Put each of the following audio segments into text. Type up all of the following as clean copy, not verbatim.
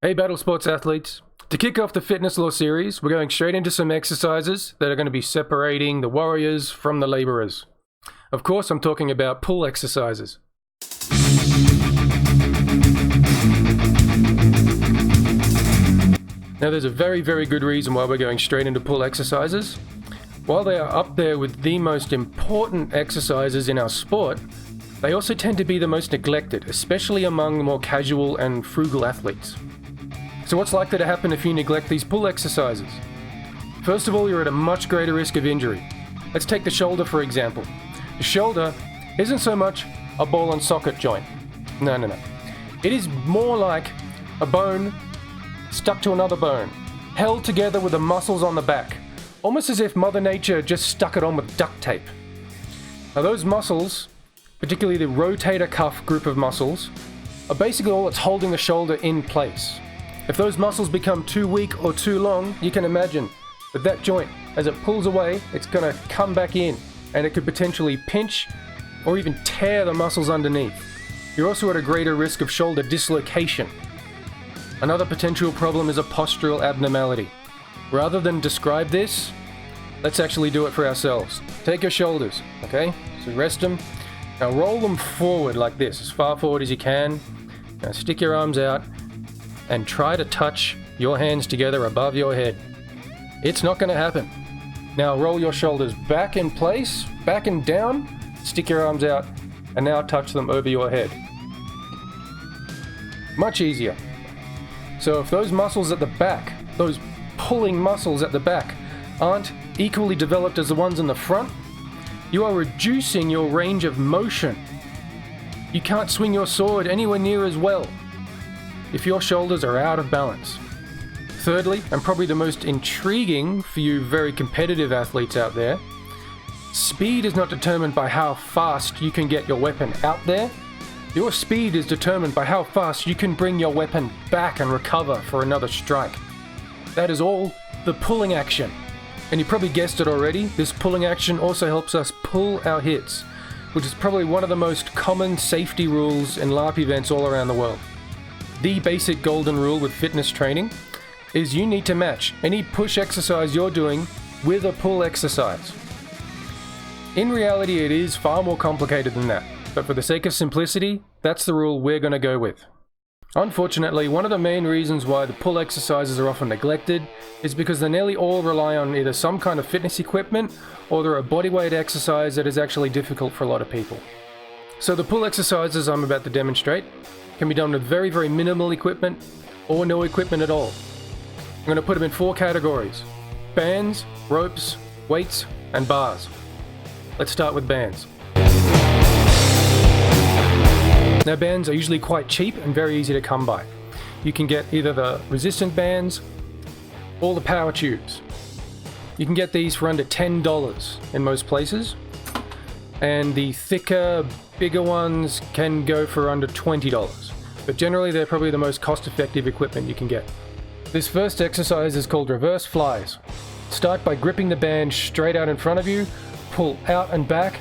Hey Battle Sports athletes, to kick off the Fitness Law series, we're going straight into some exercises that are going to be separating the warriors from the laborers. Of course, I'm talking about pull exercises. Now there's a very good reason why we're going straight into pull exercises. While they are up there with the most important exercises in our sport, they also tend to be the most neglected, especially among the more casual and frugal athletes. So what's likely to happen if you neglect these pull exercises? First of all, you're at a much greater risk of injury. Let's take the shoulder for example. The shoulder isn't so much a ball and socket joint. No. It is more like a bone stuck to another bone, held together with the muscles on the back, almost as if Mother Nature just stuck it on with duct tape. Now those muscles, particularly the rotator cuff group of muscles, are basically all that's holding the shoulder in place. If those muscles become too weak or too long, you can imagine that joint, as it pulls away, it's going to come back in, and it could potentially pinch or even tear the muscles underneath. You're also at a greater risk of shoulder dislocation. Another potential problem is a postural abnormality. Rather than describe this, let's actually do it for ourselves. Take your shoulders, okay? So rest them. Now roll them forward like this, as far forward as you can. Now stick your arms out and try to touch your hands together above your head. It's not going to happen. Now roll your shoulders back in place, back and down, stick your arms out, and now touch them over your head. Much easier. So if those muscles at the back, those pulling muscles at the back, aren't equally developed as the ones in the front, you are reducing your range of motion. You can't swing your sword anywhere near as well if your shoulders are out of balance. Thirdly, and probably the most intriguing for you very competitive athletes out there, speed is not determined by how fast you can get your weapon out there. Your speed is determined by how fast you can bring your weapon back and recover for another strike. That is all the pulling action. And you probably guessed it already, this pulling action also helps us pull our hits, which is probably one of the most common safety rules in LARP events all around the world. The basic golden rule with fitness training is you need to match any push exercise you're doing with a pull exercise. In reality, it is far more complicated than that, but for the sake of simplicity, that's the rule we're going to go with. Unfortunately, one of the main reasons why the pull exercises are often neglected is because they nearly all rely on either some kind of fitness equipment or they're a bodyweight exercise that is actually difficult for a lot of people. So the pull exercises I'm about to demonstrate can be done with very minimal equipment or no equipment at all. I'm going to put them in 4 categories: bands, ropes, weights, and bars. Let's start with bands. Now bands are usually quite cheap and very easy to come by. You can get either the resistant bands or the power tubes. You can get these for under $10 in most places, and the thicker, bigger ones can go for under $20, but generally they're probably the most cost-effective equipment you can get. This first exercise is called reverse flies. Start by gripping the band straight out in front of you, pull out and back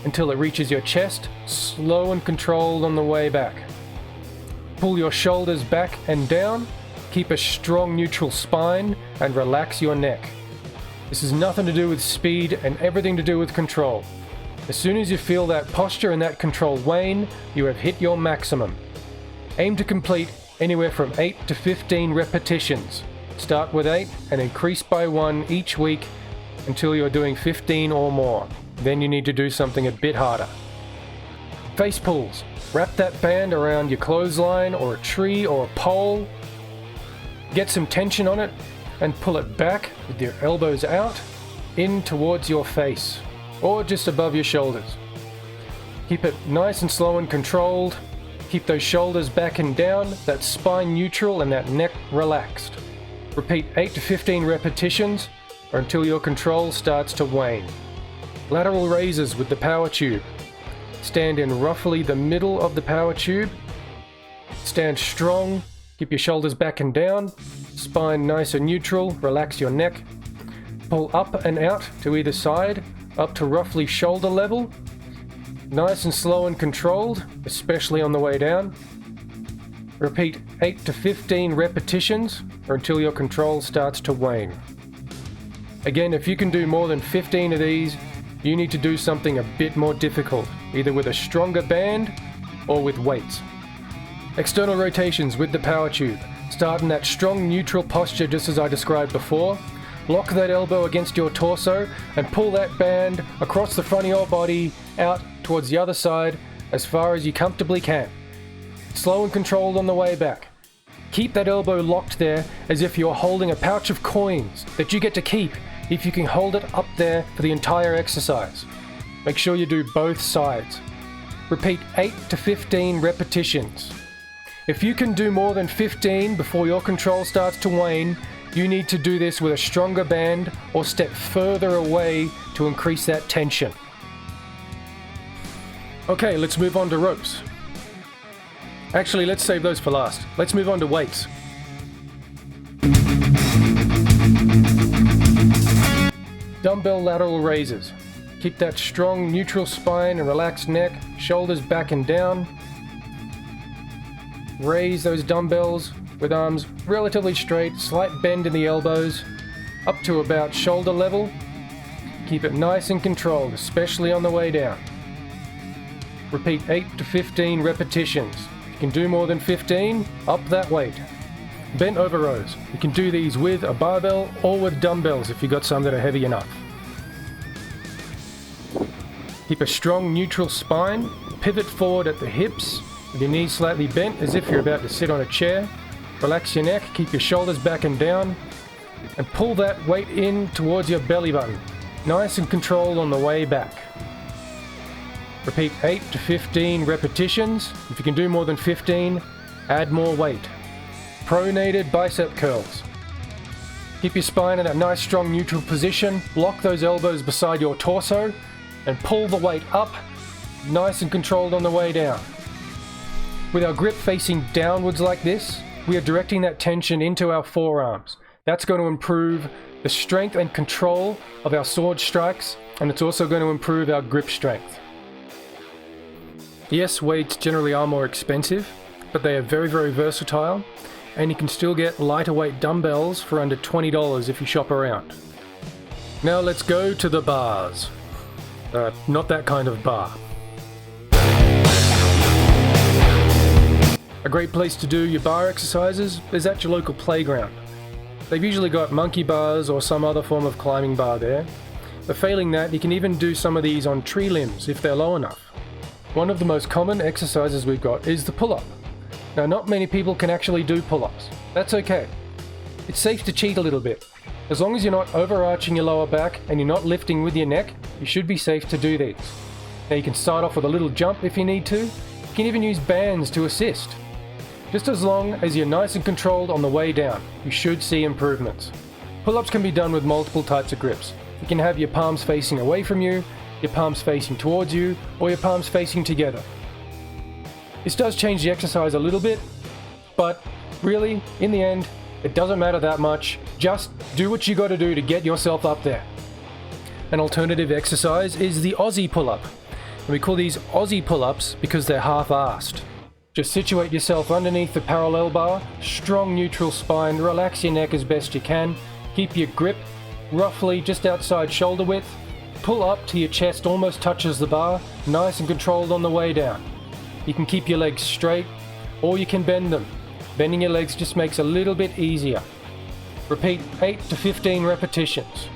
until it reaches your chest, slow and controlled on the way back. Pull your shoulders back and down, keep a strong neutral spine, and relax your neck. This has nothing to do with speed and everything to do with control. As soon as you feel that posture and that control wane, you have hit your maximum. Aim to complete anywhere from 8 to 15 repetitions. Start with 8 and increase by 1 each week until you're doing 15 or more. Then you need to do something a bit harder. Face pulls. Wrap that band around your clothesline or a tree or a pole. Get some tension on it and pull it back with your elbows out in towards your face or just above your shoulders. Keep it nice and slow and controlled. Keep those shoulders back and down, that spine neutral and that neck relaxed. Repeat 8 to 15 repetitions or until your control starts to wane. Lateral raises with the power tube. Stand in roughly the middle of the power tube. Stand strong, keep your shoulders back and down, spine nice and neutral, relax your neck. Pull up and out to either side, up to roughly shoulder level. Nice and slow and controlled, especially on the way down. Repeat 8 to 15 repetitions or until your control starts to wane. Again, if you can do more than 15 of these, you need to do something a bit more difficult, either with a stronger band or with weights. External rotations with the power tube. Start in that strong neutral posture just as I described before. Lock that elbow against your torso and pull that band across the front of your body out towards the other side as far as you comfortably can. Slow and controlled on the way back. Keep that elbow locked there as if you're holding a pouch of coins that you get to keep if you can hold it up there for the entire exercise. Make sure you do both sides. Repeat 8 to 15 repetitions. If you can do more than 15 before your control starts to wane, you need to do this with a stronger band or step further away to increase that tension. Okay, let's move on to ropes. Actually, let's save those for last. Let's move on to weights. Dumbbell lateral raises. Keep that strong neutral spine and relaxed neck, shoulders back and down. Raise those dumbbells with arms relatively straight, slight bend in the elbows, up to about shoulder level. Keep it nice and controlled, especially on the way down. Repeat 8 to 15 repetitions. If you can do more than 15, up that weight. Bent over rows. You can do these with a barbell or with dumbbells if you've got some that are heavy enough. Keep a strong neutral spine, pivot forward at the hips, with your knees slightly bent as if you're about to sit on a chair. Relax your neck, keep your shoulders back and down, and pull that weight in towards your belly button. Nice and controlled on the way back. Repeat 8 to 15 repetitions. If you can do more than 15, add more weight. Pronated bicep curls. Keep your spine in that nice strong neutral position. Lock those elbows beside your torso and pull the weight up, nice and controlled on the way down. With our grip facing downwards like this, we are directing that tension into our forearms. That's going to improve the strength and control of our sword strikes, and it's also going to improve our grip strength. Yes, weights generally are more expensive, but they are very, very versatile, and you can still get lighter weight dumbbells for under $20 if you shop around. Now let's go to the bars. Not that kind of bar. A great place to do your bar exercises is at your local playground. They've usually got monkey bars or some other form of climbing bar there, but failing that, you can even do some of these on tree limbs if they're low enough. One of the most common exercises we've got is the pull-up. Now, not many people can actually do pull-ups. That's okay. It's safe to cheat a little bit. As long as you're not overarching your lower back and you're not lifting with your neck, you should be safe to do these. Now, you can start off with a little jump if you need to. You can even use bands to assist. Just as long as you're nice and controlled on the way down, you should see improvements. Pull-ups can be done with multiple types of grips. You can have your palms facing away from you, your palms facing towards you, or your palms facing together. This does change the exercise a little bit, but really, in the end, it doesn't matter that much. Just do what you got to do to get yourself up there. An alternative exercise is the Aussie pull-up. And we call these Aussie pull-ups because they're half-assed. Just situate yourself underneath the parallel bar, strong neutral spine, relax your neck as best you can, keep your grip roughly just outside shoulder width, pull up till your chest almost touches the bar, nice and controlled on the way down. You can keep your legs straight, or you can bend them. Bending your legs just makes it a little bit easier. Repeat 8 to 15 repetitions.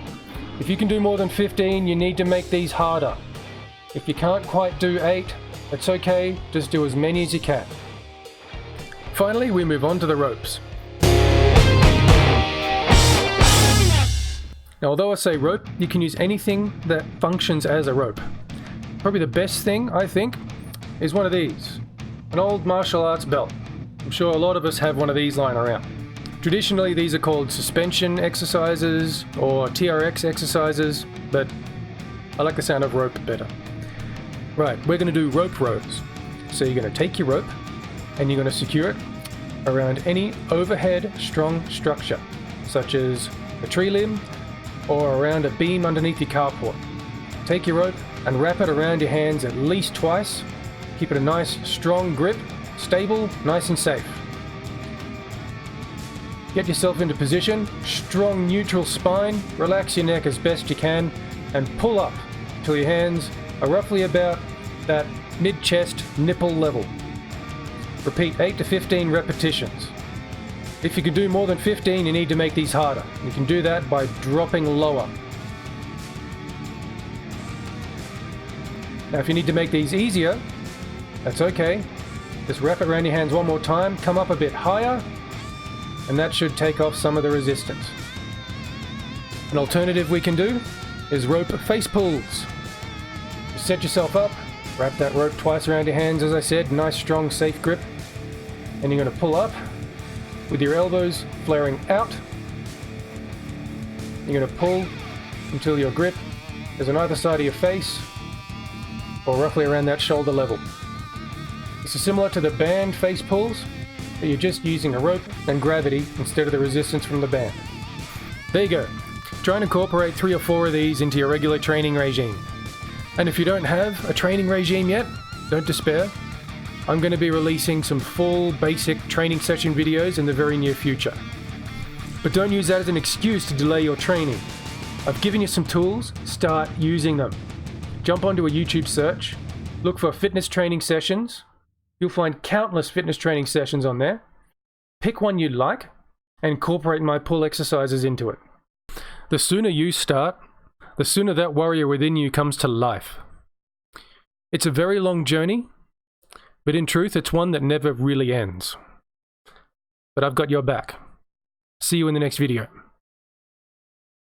If you can do more than 15, you need to make these harder. If you can't quite do 8, that's okay, just do as many as you can. Finally, we move on to the ropes. Now, although I say rope, you can use anything that functions as a rope. Probably the best thing, I think, is one of these. An old martial arts belt. I'm sure a lot of us have one of these lying around. Traditionally, these are called suspension exercises or TRX exercises, but I like the sound of rope better. Right, we're going to do rope rows. So you're going to take your rope and you're going to secure it around any overhead strong structure, such as a tree limb or around a beam underneath your carport. Take your rope and wrap it around your hands at least twice. Keep it a nice strong grip, stable, nice and safe. Get yourself into position, strong neutral spine, relax your neck as best you can, and pull up till your hands are roughly about that mid-chest nipple level. Repeat 8 to 15 repetitions. If you can do more than 15, you need to make these harder. You can do that by dropping lower. Now if you need to make these easier, that's okay. Just wrap it around your hands one more time, come up a bit higher, and that should take off some of the resistance. An alternative we can do is rope face pulls. Just set yourself up, wrap that rope twice around your hands, as I said, nice strong safe grip, and you're going to pull up with your elbows flaring out. You're going to pull until your grip is on either side of your face, or roughly around that shoulder level. This is similar to the band face pulls, but you're just using a rope and gravity instead of the resistance from the band. There you go. Try and incorporate 3 or 4 of these into your regular training regime. And if you don't have a training regime yet, don't despair. I'm going to be releasing some full basic training session videos in the very near future. But don't use that as an excuse to delay your training. I've given you some tools, start using them. Jump onto a YouTube search, look for fitness training sessions. You'll find countless fitness training sessions on there. Pick one you like and incorporate my pull exercises into it. The sooner you start, the sooner that warrior within you comes to life. It's a very long journey, but in truth, it's one that never really ends. But I've got your back. See you in the next video.